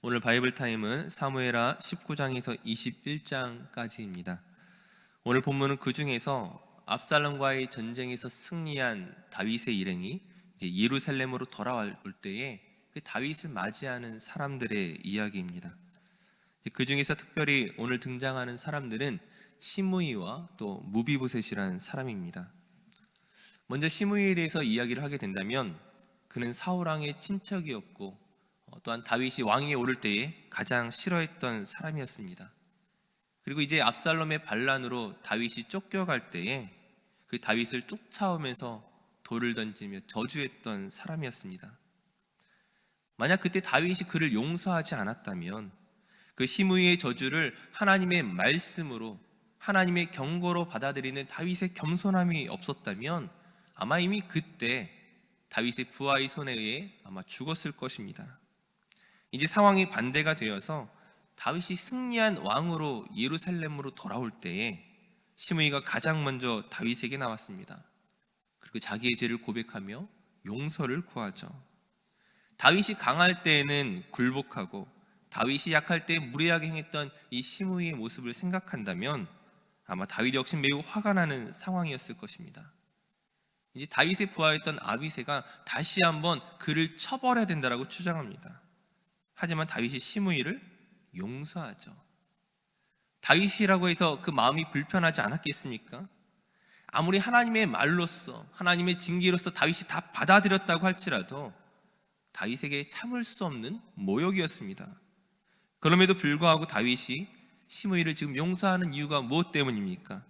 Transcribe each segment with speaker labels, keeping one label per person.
Speaker 1: 오늘 바이블 타임은 사무엘하 19장에서 21장까지입니다. 오늘 본문은 그 중에서 압살롬과의 전쟁에서 승리한 다윗의 일행이 이제 예루살렘으로 돌아올 때에 그 다윗을 맞이하는 사람들의 이야기입니다. 그 중에서 특별히 오늘 등장하는 사람들은 시므이와 또 무비보셋이라는 사람입니다. 먼저 시므이에 대해서 이야기를 하게 된다면 그는 사울왕의 친척이었고 또한 다윗이 왕위에 오를 때에 가장 싫어했던 사람이었습니다. 그리고 이제 압살롬의 반란으로 다윗이 쫓겨갈 때에 그 다윗을 쫓아오면서 돌을 던지며 저주했던 사람이었습니다. 만약 그때 다윗이 그를 용서하지 않았다면 그 시므이의 저주를 하나님의 말씀으로, 하나님의 경고로 받아들이는 다윗의 겸손함이 없었다면 아마 이미 그때 다윗의 부하의 손에 의해 아마 죽었을 것입니다. 이제 상황이 반대가 되어서 다윗이 승리한 왕으로 예루살렘으로 돌아올 때에 시므이가 가장 먼저 다윗에게 나왔습니다. 그리고 자기의 죄를 고백하며 용서를 구하죠. 다윗이 강할 때에는 굴복하고 다윗이 약할 때 무례하게 행했던 이 시므이의 모습을 생각한다면 아마 다윗 역시 매우 화가 나는 상황이었을 것입니다. 이제 다윗의 부하였던 아비새가 다시 한번 그를 처벌해야 된다라고 주장합니다. 하지만 다윗이 시므이를 용서하죠. 다윗이라고 해서 그 마음이 불편하지 않았겠습니까? 아무리 하나님의 말로서, 하나님의 징계로서 다윗이 다 받아들였다고 할지라도 다윗에게 참을 수 없는 모욕이었습니다. 그럼에도 불구하고 다윗이 시므이를 지금 용서하는 이유가 무엇 때문입니까?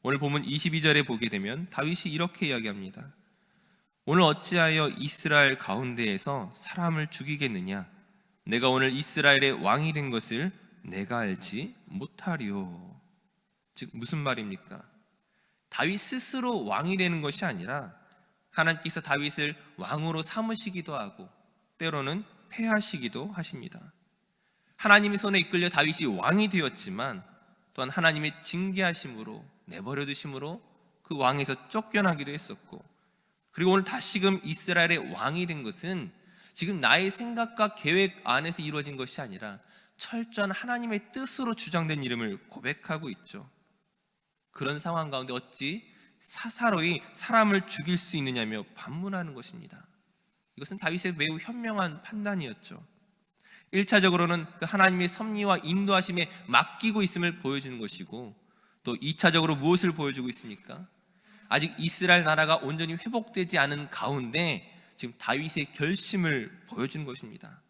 Speaker 1: 오늘 보면 22절에 보게 되면 다윗이 이렇게 이야기합니다. 오늘 어찌하여 이스라엘 가운데에서 사람을 죽이겠느냐? 내가 오늘 이스라엘의 왕이 된 것을 내가 알지 못하리요. 즉 무슨 말입니까? 다윗 스스로 왕이 되는 것이 아니라 하나님께서 다윗을 왕으로 삼으시기도 하고 때로는 폐하시기도 하십니다. 하나님의 손에 이끌려 다윗이 왕이 되었지만 또한 하나님의 징계하심으로 내버려 두심으로 그 왕에서 쫓겨나기도 했었고, 그리고 오늘 다시금 이스라엘의 왕이 된 것은 지금 나의 생각과 계획 안에서 이루어진 것이 아니라 철저한 하나님의 뜻으로 주장된 이름을 고백하고 있죠. 그런 상황 가운데 어찌 사사로이 사람을 죽일 수 있느냐며 반문하는 것입니다. 이것은 다윗의 매우 현명한 판단이었죠. 1차적으로는 그 하나님의 섭리와 인도하심에 맡기고 있음을 보여주는 것이고, 또 2차적으로 무엇을 보여주고 있습니까? 아직 이스라엘 나라가 온전히 회복되지 않은 가운데 지금 다윗의 결심을 보여주는 것입니다.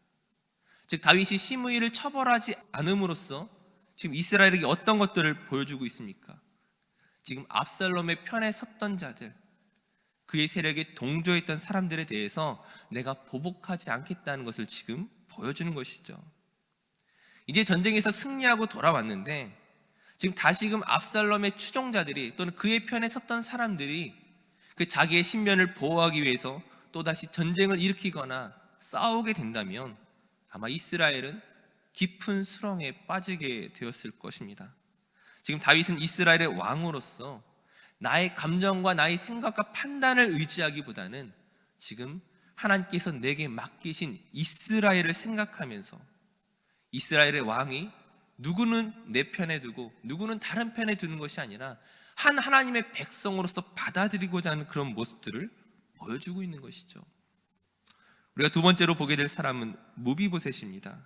Speaker 1: 즉 다윗이 시므이를 처벌하지 않음으로써 지금 이스라엘에게 어떤 것들을 보여주고 있습니까? 지금 압살롬의 편에 섰던 자들, 그의 세력에 동조했던 사람들에 대해서 내가 보복하지 않겠다는 것을 지금 보여주는 것이죠. 이제 전쟁에서 승리하고 돌아왔는데 지금 다시금 압살롬의 추종자들이 또는 그의 편에 섰던 사람들이 그 자기의 신변을 보호하기 위해서 또다시 전쟁을 일으키거나 싸우게 된다면 아마 이스라엘은 깊은 수렁에 빠지게 되었을 것입니다. 지금 다윗은 이스라엘의 왕으로서 나의 감정과 나의 생각과 판단을 의지하기보다는 지금 하나님께서 내게 맡기신 이스라엘을 생각하면서 이스라엘의 왕이 누구는 내 편에 두고 누구는 다른 편에 두는 것이 아니라 한 하나님의 백성으로서 받아들이고자 하는 그런 모습들을 보여주고 있는 것이죠. 우리가 두 번째로 보게 될 사람은 무비보셋입니다.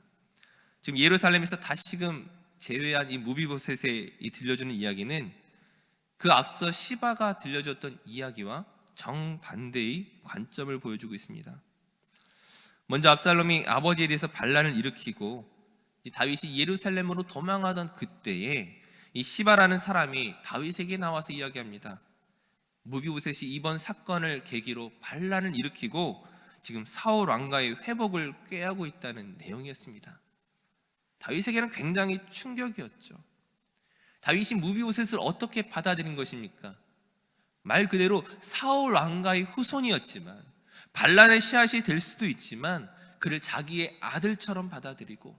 Speaker 1: 지금 예루살렘에서 다시금 제외한 이 무비보셋에 들려주는 이야기는 그 앞서 시바가 들려줬던 이야기와 정반대의 관점을 보여주고 있습니다. 먼저 압살롬이 아버지에 대해서 반란을 일으키고 다윗이 예루살렘으로 도망하던 그때에 이 시바라는 사람이 다윗에게 나와서 이야기합니다. 무비보셋이 이번 사건을 계기로 반란을 일으키고 지금 사울 왕가의 회복을 꾀하고 있다는 내용이었습니다. 다윗에게는 굉장히 충격이었죠. 다윗이 무비보셋을 어떻게 받아들인 것입니까? 말 그대로 사울 왕가의 후손이었지만 반란의 씨앗이 될 수도 있지만 그를 자기의 아들처럼 받아들이고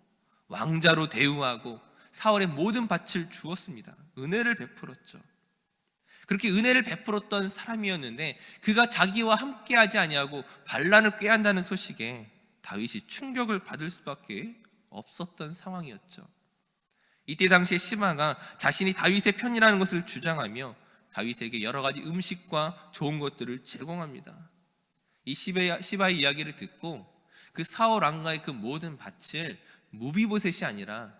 Speaker 1: 왕자로 대우하고 사울의 모든 밭을 주었습니다. 은혜를 베풀었죠. 그렇게 은혜를 베풀었던 사람이었는데 그가 자기와 함께하지 아니하고 반란을 꾀한다는 소식에 다윗이 충격을 받을 수밖에 없었던 상황이었죠. 이때 당시에 시바가 자신이 다윗의 편이라는 것을 주장하며 다윗에게 여러 가지 음식과 좋은 것들을 제공합니다. 이 시바의 이야기를 듣고 그 사울 왕가의 그 모든 밭을 무비보셋이 아니라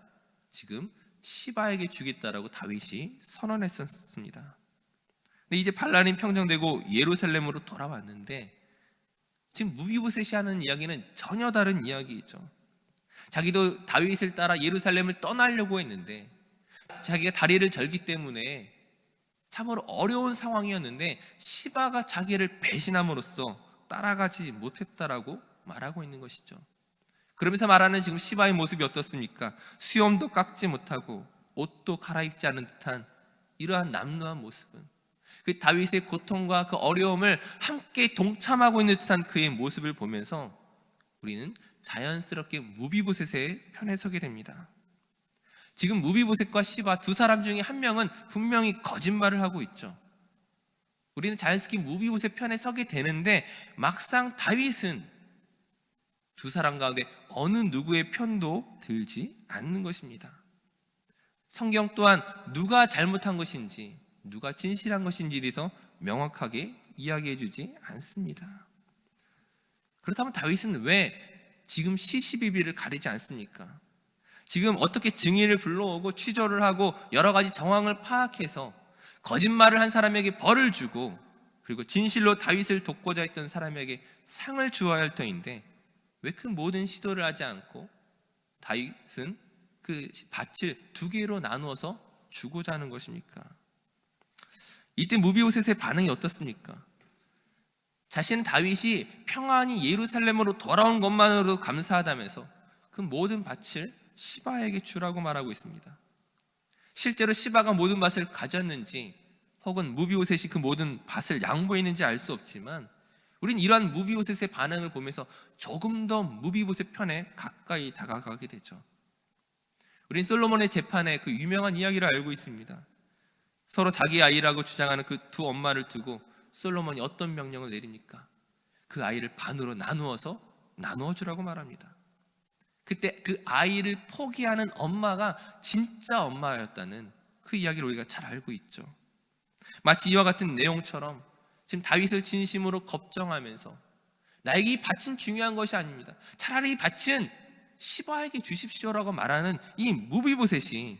Speaker 1: 지금 시바에게 주겠다라고 다윗이 선언했었습니다. 근데 이제 반란이 평정되고 예루살렘으로 돌아왔는데 지금 무비보셋이 하는 이야기는 전혀 다른 이야기이죠. 자기도 다윗을 따라 예루살렘을 떠나려고 했는데 자기가 다리를 절기 때문에 참으로 어려운 상황이었는데 시바가 자기를 배신함으로써 따라가지 못했다라고 말하고 있는 것이죠. 그러면서 말하는 지금 시바의 모습이 어떻습니까? 수염도 깎지 못하고 옷도 갈아입지 않은 듯한 이러한 남루한 모습은 그 다윗의 고통과 그 어려움을 함께 동참하고 있는 듯한 그의 모습을 보면서 우리는 자연스럽게 무비보셋의 편에 서게 됩니다. 지금 무비보셋과 시바 두 사람 중에 한 명은 분명히 거짓말을 하고 있죠. 우리는 자연스럽게 무비보셋 편에 서게 되는데 막상 다윗은 두 사람 가운데 어느 누구의 편도 들지 않는 것입니다. 성경 또한 누가 잘못한 것인지 누가 진실한 것인지에 대해서 명확하게 이야기해 주지 않습니다. 그렇다면 다윗은 왜 지금 시시비비를 가리지 않습니까? 지금 어떻게 증인을 불러오고 취조를 하고 여러 가지 정황을 파악해서 거짓말을 한 사람에게 벌을 주고 그리고 진실로 다윗을 돕고자 했던 사람에게 상을 주어야 할 터인데 왜 그 모든 시도를 하지 않고 다윗은 그 밭을 두 개로 나누어서 주고자 하는 것입니까? 이때 무비보셋의 반응이 어떻습니까? 자신 다윗이 평안히 예루살렘으로 돌아온 것만으로도 감사하다면서 그 모든 밭을 시바에게 주라고 말하고 있습니다. 실제로 시바가 모든 밭을 가졌는지 혹은 무비보셋이 그 모든 밭을 양보했는지 알 수 없지만 우리는 이러한 무비보셋의 반응을 보면서 조금 더 무비보셋 편에 가까이 다가가게 되죠. 우린 솔로몬의 재판에 그 유명한 이야기를 알고 있습니다. 서로 자기 아이라고 주장하는 그 두 엄마를 두고 솔로몬이 어떤 명령을 내립니까? 그 아이를 반으로 나누어서 나누어주라고 말합니다. 그때 그 아이를 포기하는 엄마가 진짜 엄마였다는 그 이야기를 우리가 잘 알고 있죠. 마치 이와 같은 내용처럼 지금 다윗을 진심으로 걱정하면서 나에게 이 밭은 중요한 것이 아닙니다. 차라리 이 밭은 시바에게 주십시오라고 말하는 이 무비보셋이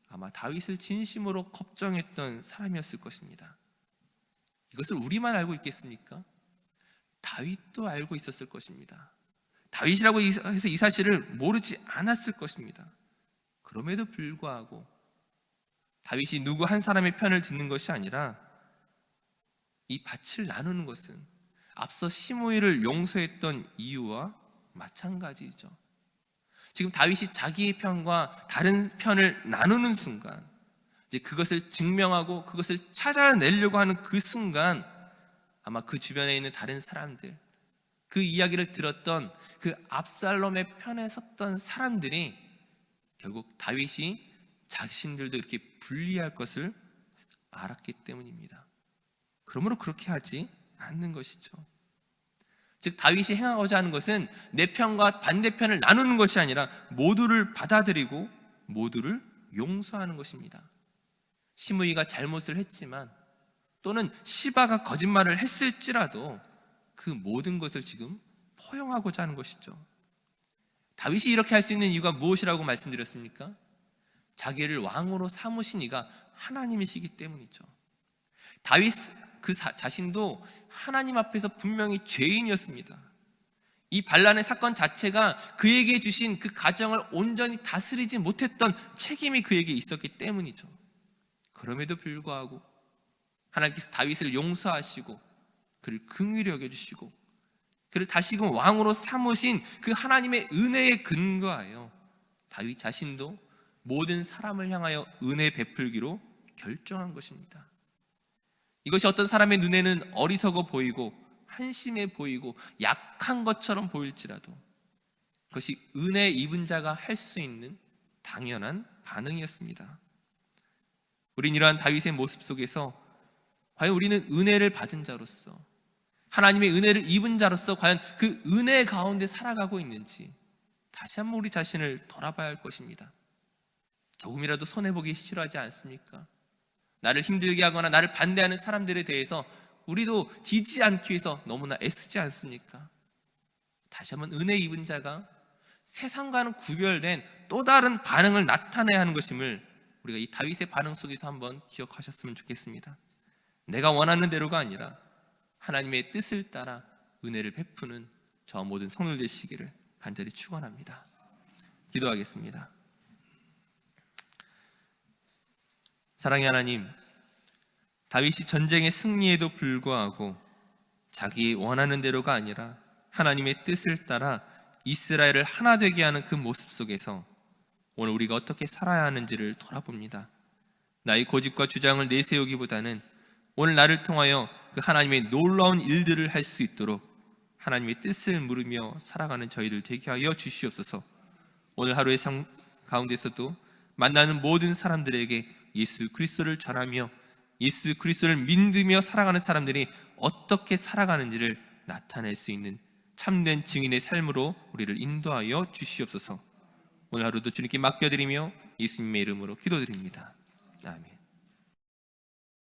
Speaker 1: 아마 다윗을 진심으로 걱정했던 사람이었을 것입니다. 이것을 우리만 알고 있겠습니까? 다윗도 알고 있었을 것입니다. 다윗이라고 해서 이 사실을 모르지 않았을 것입니다. 그럼에도 불구하고 다윗이 누구 한 사람의 편을 듣는 것이 아니라 이 밭을 나누는 것은 앞서 시므이를 용서했던 이유와 마찬가지죠. 지금 다윗이 자기의 편과 다른 편을 나누는 순간 이제 그것을 증명하고 그것을 찾아내려고 하는 그 순간 아마 그 주변에 있는 다른 사람들, 그 이야기를 들었던 그 압살롬의 편에 섰던 사람들이 결국 다윗이 자신들도 이렇게 분리할 것을 알았기 때문입니다. 그러므로 그렇게 하지 않는 것이죠. 즉 다윗이 행하고자 하는 것은 내 편과 반대편을 나누는 것이 아니라 모두를 받아들이고 모두를 용서하는 것입니다. 시므이가 잘못을 했지만 또는 시바가 거짓말을 했을지라도 그 모든 것을 지금 포용하고자 하는 것이죠. 다윗이 이렇게 할 수 있는 이유가 무엇이라고 말씀드렸습니까? 자기를 왕으로 삼으신 이가 하나님이시기 때문이죠. 다윗 그 자신도 하나님 앞에서 분명히 죄인이었습니다. 이 반란의 사건 자체가 그에게 주신 그 가정을 온전히 다스리지 못했던 책임이 그에게 있었기 때문이죠. 그럼에도 불구하고 하나님께서 다윗을 용서하시고 그를 긍휼히 여겨주시고 그를 다시금 왕으로 삼으신 그 하나님의 은혜에 근거하여 다윗 자신도 모든 사람을 향하여 은혜 베풀기로 결정한 것입니다. 이것이 어떤 사람의 눈에는 어리석어 보이고 한심해 보이고 약한 것처럼 보일지라도 그것이 은혜 입은 자가 할 수 있는 당연한 반응이었습니다. 우린 이러한 다윗의 모습 속에서 과연 우리는 은혜를 받은 자로서 하나님의 은혜를 입은 자로서 과연 그 은혜 가운데 살아가고 있는지 다시 한번 우리 자신을 돌아봐야 할 것입니다. 조금이라도 손해보기 싫어하지 않습니까? 나를 힘들게 하거나 나를 반대하는 사람들에 대해서 우리도 지지 않기 위해서 너무나 애쓰지 않습니까? 다시 한번 은혜 입은 자가 세상과는 구별된 또 다른 반응을 나타내야 하는 것임을 우리가 이 다윗의 반응 속에서 한번 기억하셨으면 좋겠습니다. 내가 원하는 대로가 아니라 하나님의 뜻을 따라 은혜를 베푸는 저 모든 성도들 되시기를 간절히 축원합니다. 기도하겠습니다. 사랑의 하나님, 다윗이 전쟁의 승리에도 불구하고 자기 원하는 대로가 아니라 하나님의 뜻을 따라 이스라엘을 하나 되게 하는 그 모습 속에서 오늘 우리가 어떻게 살아야 하는지를 돌아봅니다. 나의 고집과 주장을 내세우기보다는 오늘 나를 통하여 그 하나님의 놀라운 일들을 할 수 있도록 하나님의 뜻을 물으며 살아가는 저희들 되게 하여 주시옵소서. 오늘 하루의 삶 가운데서도 만나는 모든 사람들에게 예수 그리스도를 전하며 예수 그리스도를 믿으며 살아가는 사람들이 어떻게 살아가는지를 나타낼 수 있는 참된 증인의 삶으로 우리를 인도하여 주시옵소서. 오늘 하루도 주님께 맡겨드리며 예수님의 이름으로 기도드립니다. 아멘.